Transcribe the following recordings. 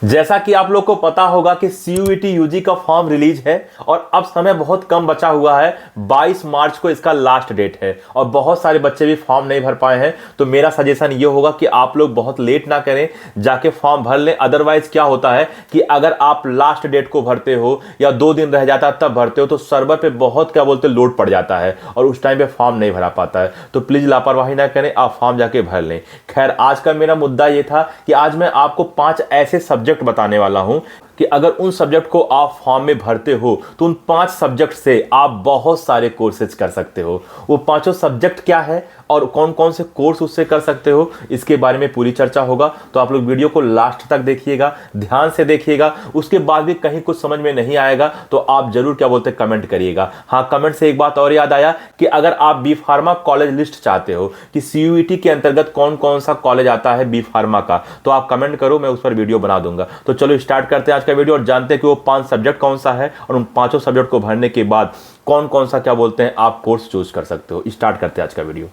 जैसा कि आप लोग को पता होगा कि CUET यूजी का फॉर्म रिलीज है और अब समय बहुत कम बचा हुआ है। 22 मार्च को इसका लास्ट डेट है और बहुत सारे बच्चे भी फॉर्म नहीं भर पाए हैं। तो मेरा सजेशन ये होगा कि आप लोग बहुत लेट ना करें, जाके फॉर्म भर लें। अदरवाइज क्या होता है कि अगर आप लास्ट डेट को भरते हो या 2 दिन रह जाता तब भरते हो तो सर्वर पे बहुत क्या बोलते लोड पड़ जाता है और उस टाइम पे फॉर्म नहीं भरा पाता है। तो प्लीज लापरवाही ना करें, आप फॉर्म जाके भर लें। खैर, आज का मेरा मुद्दा ये था कि आज मैं आपको 5 ऐसे सब्जेक्ट बताने वाला हूं कि अगर उन सब्जेक्ट को आप फॉर्म में भरते हो तो उन 5 सब्जेक्ट से आप बहुत सारे कोर्सेज कर सकते हो। वो पांचों सब्जेक्ट क्या है और कौन कौन से कोर्स उससे कर सकते हो, इसके बारे में पूरी चर्चा होगा। तो आप लोग वीडियो को लास्ट तक देखिएगा, ध्यान से देखिएगा। उसके बाद भी कहीं कुछ समझ में नहीं आएगा तो आप जरूर क्या बोलते कमेंट करिएगा। हाँ, कमेंट से एक बात और याद आया कि अगर आप बी फार्मा कॉलेज लिस्ट चाहते हो कि CUET के अंतर्गत कौन कौन सा कॉलेज आता है बी फार्मा का, तो आप कमेंट करो, मैं उस पर वीडियो बना दूंगा। तो चलो स्टार्ट करते हैं आज का वीडियो और जानते हैं कि वो 5 सब्जेक्ट कौन सा है और उन 5 सब्जेक्ट को भरने के बाद कौन कौन सा क्या बोलते हैं आप कोर्स चूज कर सकते हो। स्टार्ट करते हैं आज का वीडियो।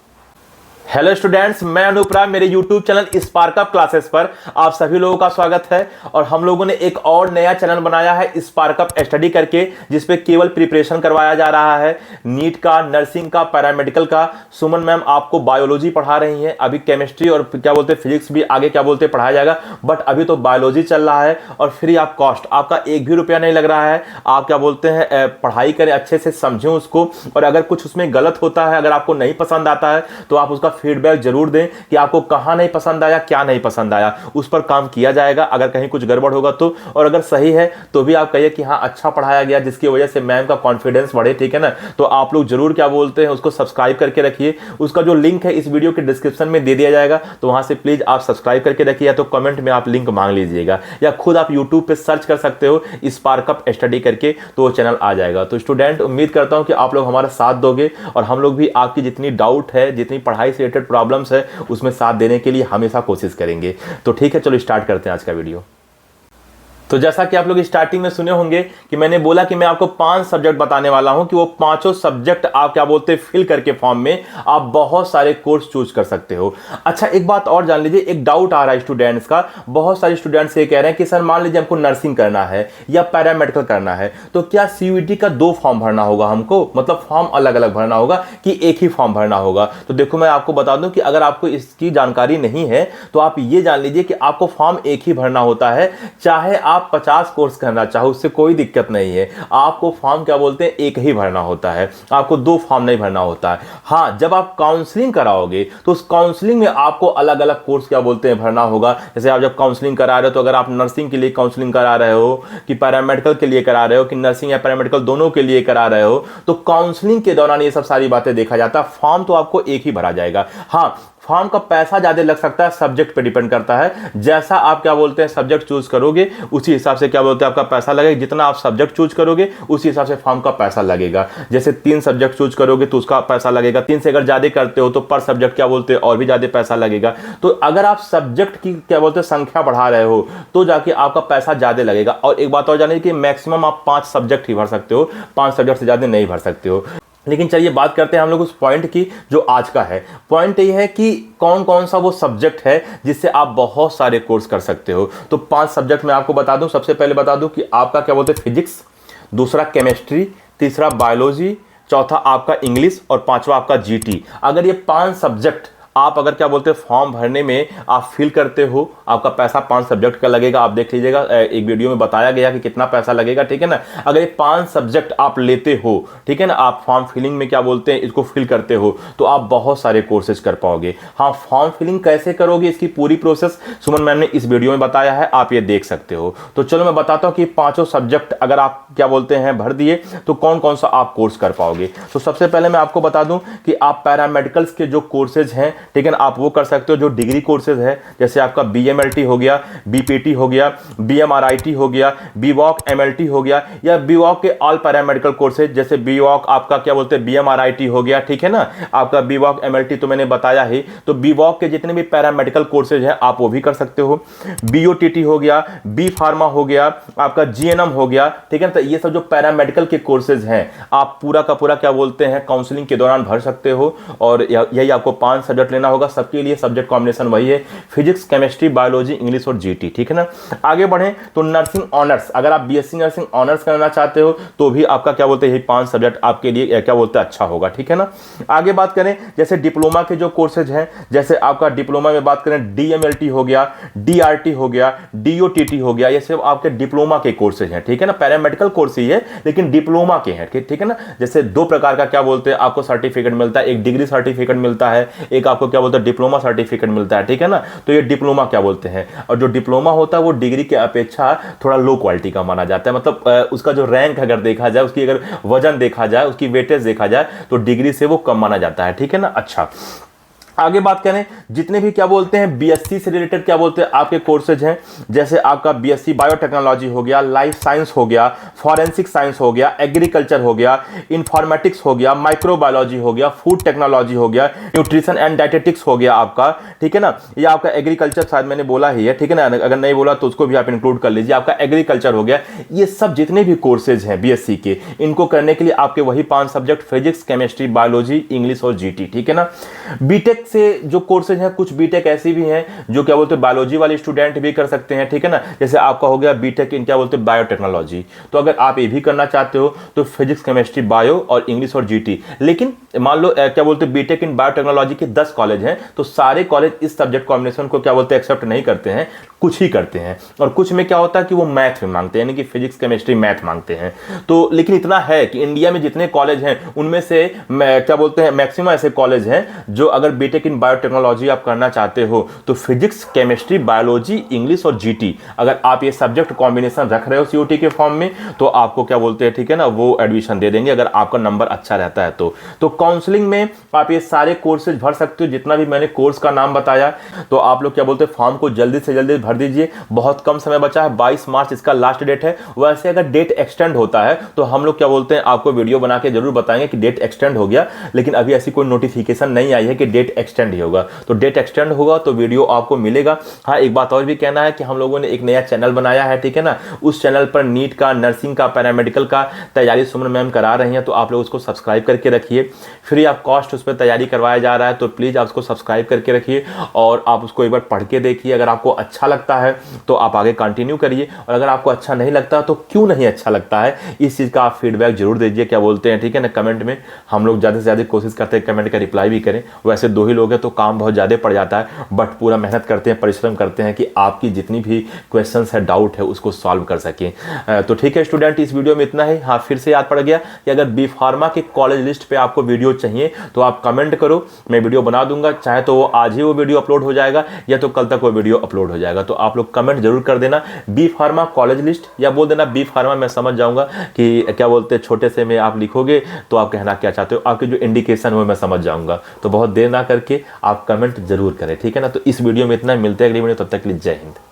हेलो स्टूडेंट्स, मैं अनूप राय, मेरे YouTube चैनल स्पार्कअप क्लासेस पर आप सभी लोगों का स्वागत है। और हम लोगों ने एक और नया चैनल बनाया है स्पार्कअप स्टडी करके, जिसपे केवल प्रिपरेशन करवाया जा रहा है नीट का, नर्सिंग का, पैरामेडिकल का। सुमन मैम आपको बायोलॉजी पढ़ा रही हैं, अभी केमिस्ट्री और क्या बोलते फिजिक्स भी आगे क्या बोलते पढ़ाया जाएगा, बट अभी तो बायोलॉजी चल रहा है और फ्री ऑफ कॉस्ट, आपका 1 भी रुपया नहीं लग रहा है। आप क्या बोलते हैं पढ़ाई करें, अच्छे से समझें उसको, और अगर कुछ उसमें गलत होता है, अगर आपको नहीं पसंद आता है तो आप उसका फीडबैक जरूर दें कि आपको कहां नहीं पसंद आया, क्या नहीं पसंद आया, उस पर काम किया जाएगा। अगर कहीं कुछ गड़बड़ होगा तो, और अगर सही है तो भी आप कहिए कि हाँ अच्छा पढ़ाया गया, जिसकी वजह से मैम का कॉन्फिडेंस बढ़े, ठीक है ना। तो आप लोग जरूर क्या बोलते हैं उसको सब्सक्राइब करके रखिए। उसका जो लिंक है इस वीडियो के डिस्क्रिप्शन में दे दिया जाएगा, तो वहां से प्लीज आप सब्सक्राइब करके रखिए, या तो कमेंट में आप लिंक मांग लीजिएगा, या खुद आप यूट्यूब पे सर्च कर सकते हो स्पार्कअप स्टडी करके, तो वो चैनल आ जाएगा। तो स्टूडेंट, उम्मीद करता हूं कि आप लोग हमारा साथ दोगे और हम लोग भी आपकी जितनी डाउट है, जितनी पढ़ाई से रिलेटेड प्रॉब्लम्स है, उसमें साथ देने के लिए हमेशा कोशिश करेंगे। तो ठीक है, चलो स्टार्ट करते हैं आज का वीडियो। तो जैसा कि आप लोग स्टार्टिंग में सुने होंगे कि मैंने बोला कि मैं आपको 5 सब्जेक्ट बताने वाला हूं कि वो पांचों सब्जेक्ट आप क्या बोलते हैं फिल करके फॉर्म में आप बहुत सारे कोर्स चूज कर सकते हो। अच्छा, एक बात और जान लीजिए, एक डाउट आ रहा है स्टूडेंट्स का। बहुत सारे स्टूडेंट्स ये कह रहे हैं कि सर मान लीजिए हमको नर्सिंग करना है या पैरामेडिकल करना है, तो क्या CUET का 2 फॉर्म भरना होगा हमको, मतलब फॉर्म अलग अलग भरना होगा कि एक ही फॉर्म भरना होगा? तो देखो, मैं आपको बता दूं कि अगर आपको इसकी जानकारी नहीं है तो आप ये जान लीजिए कि आपको फॉर्म एक ही भरना होता है। चाहे आप 50 कोर्स करना चाहो, उससे कोई दिक्कत नहीं है। आपको फॉर्म क्या बोलते हैं एक ही भरना होता है, आपको 2 फॉर्म नहीं भरना होता है। हाँ, जब आप काउंसलिंग कराओगे तो उस काउंसलिंग में आपको अलग अलग कोर्स क्या बोलते हैं भरना होगा। जैसे आप जब काउंसलिंग करा रहे हो, तो अगर आप नर्सिंग के लिए काउंसलिंग करा रहे हो कि पैरामेडिकल के लिए करा रहे हो, कि नर्सिंग या पैरामेडिकल दोनों के लिए करा रहे हो, तो काउंसलिंग के दौरान ये सब सारी बातें देखा जाता है। फॉर्म तो आपको एक ही भरा जाएगा। हाँ, फॉर्म का पैसा ज्यादा लग सकता है, सब्जेक्ट पे डिपेंड करता है। जैसा आप क्या बोलते हैं सब्जेक्ट चूज करोगे उसी हिसाब से क्या बोलते हैं आपका पैसा लगेगा। जितना आप सब्जेक्ट चूज करोगे उसी हिसाब से फॉर्म का पैसा लगेगा। जैसे 3 सब्जेक्ट चूज करोगे तो उसका पैसा लगेगा, 3 से अगर ज्यादा करते हो तो पर सब्जेक्ट क्या बोलते हैं और भी ज्यादा पैसा लगेगा। तो अगर आप सब्जेक्ट की क्या बोलते हैं संख्या बढ़ा रहे हो तो जाके आपका पैसा ज्यादा लगेगा। और एक बात और जानिए कि मैक्सिमम आप 5 सब्जेक्ट ही भर सकते हो, 5 सब्जेक्ट से ज्यादा नहीं भर सकते हो। लेकिन चलिए बात करते हैं हम लोग उस पॉइंट की जो आज का है। पॉइंट ये है कि कौन कौन सा वो सब्जेक्ट है जिससे आप बहुत सारे कोर्स कर सकते हो। तो 5 सब्जेक्ट मैं आपको बता दूं। सबसे पहले बता दूं कि आपका क्या बोलते हैं फिजिक्स, दूसरा केमिस्ट्री, तीसरा बायोलॉजी, चौथा आपका इंग्लिश और 5वां आपका GT। अगर ये 5 सब्जेक्ट आप अगर क्या बोलते हैं फॉर्म भरने में आप फिल करते हो, आपका पैसा 5 सब्जेक्ट का लगेगा। आप देख लीजिएगा, एक वीडियो में बताया गया कि कितना पैसा लगेगा, ठीक है ना। अगर ये 5 सब्जेक्ट आप लेते हो, ठीक है ना, आप फॉर्म फिलिंग में क्या बोलते हैं इसको फिल करते हो, तो आप बहुत सारे कोर्सेज कर पाओगे। हाँ, फॉर्म फिलिंग कैसे करोगे इसकी पूरी प्रोसेस सुमन मैम ने इस वीडियो में बताया है, आप ये देख सकते हो। तो चलो मैं बताता हूँ कि 5 सब्जेक्ट अगर आप क्या बोलते हैं भर दिए तो कौन कौन सा आप कोर्स कर पाओगे। तो सबसे पहले मैं आपको बता दूं कि आप पैरामेडिकल्स के जो कोर्सेज हैं, ठीक है ना, आप वो कर सकते हो जो डिग्री कोर्सेज है। जैसे आपका BMLT हो गया, BPT हो गया, BMRIT हो गया, BVOC MLT हो गया, या BVOC के ऑल पैरामेडिकल कोर्सेज, जैसे BVOC आपका क्या बोलते हैं BMRIT हो गया, ठीक है ना। आपका BVOC MLT तो मैंने बताया ही। तो BVOC के जितने भी पैरामेडिकल कोर्सेज हैं आप वो भी कर सकते हो। BOTT हो गया, B फार्मा हो गया, आपका GNM हो गया, ठीक है ना। तो ये सब जो पैरामेडिकल के कोर्सेज हैं आप पूरा का पूरा क्या बोलते हैं काउंसलिंग के दौरान भर सकते हो। और यही आपको 5 सब्जेक्ट सब्जेक्ट लेना होगा, सबके लिए सब्जेक्ट कॉम्बिनेशन वही है, फिजिक्स, केमिस्ट्री, बायोलॉजी, इंग्लिश और जीटी, ठीक है ना। आगे बढ़ें तो नर्सिंग ऑनर्स, अगर आप बीएससी नर्सिंग ऑनर्स करना चाहते हो तो भी आपका क्या बोलते हैं यही 5 सब्जेक्ट आपके लिए क्या बोलते हैं अच्छा होगा, ठीक है ना। आगे बात करें जैसे डिप्लोमा के जो कोर्सेज हैं, जैसे आपका डिप्लोमा में बात करें डीएमएलटी हो गया, डीआरटी हो गया, डीओटीटी हो गया, ये सब आपके डिप्लोमा के कोर्सेज हैं, ठीक है ना। पैरामेडिकल कोर्स ही है लेकिन डिप्लोमा के हैं, ठीक है ना। जैसे 2 प्रकार का क्या बोलते हैं आपको सर्टिफिकेट मिलता है, एक डिग्री सर्टिफिकेट मिलता है, एक आपको क्या बोलते हैं डिप्लोमा सर्टिफिकेट मिलता है, ठीक है ना। तो ये डिप्लोमा क्या बोलते हैं, और जो डिप्लोमा होता है वो डिग्री के अपेक्षा थोड़ा लो क्वालिटी का माना जाता है, मतलब उसका जो रैंक अगर देखा जाए, उसकी अगर वजन देखा जाए, उसकी वेटेज देखा जाए तो डिग्री से वो कम माना जाता है, ठीक है ना। अच्छा, आगे बात करें जितने भी क्या बोलते हैं बीएससी से रिलेटेड क्या बोलते हैं आपके कोर्सेज हैं, जैसे आपका बीएससी बायोटेक्नोलॉजी हो गया, लाइफ साइंस हो गया, फॉरेंसिक साइंस हो गया, एग्रीकल्चर हो गया, इंफॉर्मेटिक्स हो गया, माइक्रोबायोलॉजी हो गया, फूड टेक्नोलॉजी हो गया, न्यूट्रिशन एंड डाइटेटिक्स हो गया आपका, ठीक है ना। ये आपका एग्रीकल्चर शायद मैंने बोला ही है, ठीक है ना, अगर नहीं बोला तो उसको भी आप इंक्लूड कर लीजिए, आपका एग्रीकल्चर हो गया। ये सब जितने भी कोर्सेज हैं बीएससी के, इनको करने के लिए आपके वही 5 subject physics, chemistry, biology, English और जीटी, ठीक है ना। बीटेक से जो कोर्सेज हैं, कुछ बीटेक ऐसी भी हैं जो क्या बोलते हैं बायोलॉजी वाले स्टूडेंट भी कर सकते हैं, ठीक है ना। जैसे आपका हो गया बीटेक इन क्या बोलते हैं बायोटेक्नोलॉजी, तो अगर आप ये भी करना चाहते हो तो फिजिक्स, केमिस्ट्री, बायो और इंग्लिश और जीटी। लेकिन मान लो क्या बोलते हैं बीटेक इन बायोटेक्नोलॉजी के 10 कॉलेज हैं, तो सारे कॉलेज इस सब्जेक्ट कॉम्बिनेशन को क्या बोलते हैं एक्सेप्ट नहीं करते हैं, कुछ ही करते हैं, और कुछ में क्या होता है कि वो मैथ में मांगते हैं, यानी कि फिजिक्स, केमिस्ट्री, मैथ मांगते हैं। तो लेकिन इतना है कि इंडिया में जितने कॉलेज हैं उनमें से क्या बोलते हैं मैक्सिमम ऐसे कॉलेज हैं जो अगर बीटेक इन बायोटेक्नोलॉजी आप करना चाहते हो तो फिजिक्स, केमिस्ट्री, बायोलॉजी, इंग्लिश और जीटी अगर आप ये सब्जेक्ट कॉम्बिनेशन रख रहे हो सीयूटी के फॉर्म में तो आपको क्या बोलते हैं, ठीक है ना, वो एडमिशन दे देंगे अगर आपका नंबर अच्छा रहता है तो काउंसलिंग में आप ये सारे कोर्सेज भर सकते हो, जितना भी मैंने कोर्स का नाम बताया। तो आप लोग क्या बोलते हैं फॉर्म को जल्दी से जल्दी भर दीजिए, बहुत कम समय बचा है, 22 मार्च इसका लास्ट डेट है। वैसे अगर डेट एक्सटेंड होता है तो हम लोग क्या बोलते हैं आपको वीडियो बना के जरूर बताएंगे कि डेट एक्सटेंड हो गया, लेकिन अभी ऐसी कोई नोटिफिकेशन नहीं आई है कि डेट एक्सटेंड ही होगा। तो डेट एक्सटेंड होगा तो वीडियो आपको मिलेगा। हाँ, एक बात और भी कहना है कि हम लोगों ने एक नया चैनल बनाया है, ठीक है ना। उस चैनल पर नीट का, नर्सिंग का, पैरामेडिकल का तैयारी सुमन मैम करा रही हैं, तो आप लोग उसको सब्सक्राइब करके रखिए। फ्री ऑफ कॉस्ट उस पर तैयारी करवाया जा रहा है, तो प्लीज़ आप उसको सब्सक्राइब करके रखिए और आप उसको एक बार पढ़ के देखिए। अगर आपको अच्छा लगता है तो आप आगे कंटिन्यू करिए, और अगर आपको अच्छा नहीं लगता तो क्यों नहीं अच्छा लगता है इस चीज़ का आप फीडबैक जरूर दीजिए, क्या बोलते हैं, ठीक है ना, कमेंट में। हम लोग ज़्यादा से ज़्यादा कोशिश करते हैं कमेंट का रिप्लाई भी करें। वैसे 2 ही लोग हैं तो काम बहुत ज़्यादा पड़ जाता है, बट पूरा मेहनत करते हैं, परिश्रम करते हैं कि आपकी जितनी भी क्वेश्चंस है, डाउट है, उसको सॉल्व कर सकें। तो ठीक है स्टूडेंट, इस वीडियो में इतना ही। हाँ, फिर से याद पड़ गया कि अगर बी फार्मा के कॉलेज लिस्ट पे आपको वीडियो चाहिए तो आप कमेंट करो, मैं वीडियो बना दूंगा। चाहे तो वो आज ही वो वीडियो अपलोड हो जाएगा या तो कल तक वो वीडियो अपलोड हो जाएगा। तो आप लोग कमेंट जरूर कर देना बी फार्मा कॉलेज लिस्ट, या बोल देना बी फार्मा, मैं समझ जाऊंगा कि क्या बोलते हैं छोटे से में आप लिखोगे तो आप कहना क्या चाहते हो, आपके जो इंडिकेशन हो मैं समझ जाऊंगा। तो बहुत देर ना करके आप कमेंट जरूर करें, ठीक है ना। तो इस वीडियो में इतना, मिलते हैं अगली वीडियो, तब तक के लिए जय हिंद।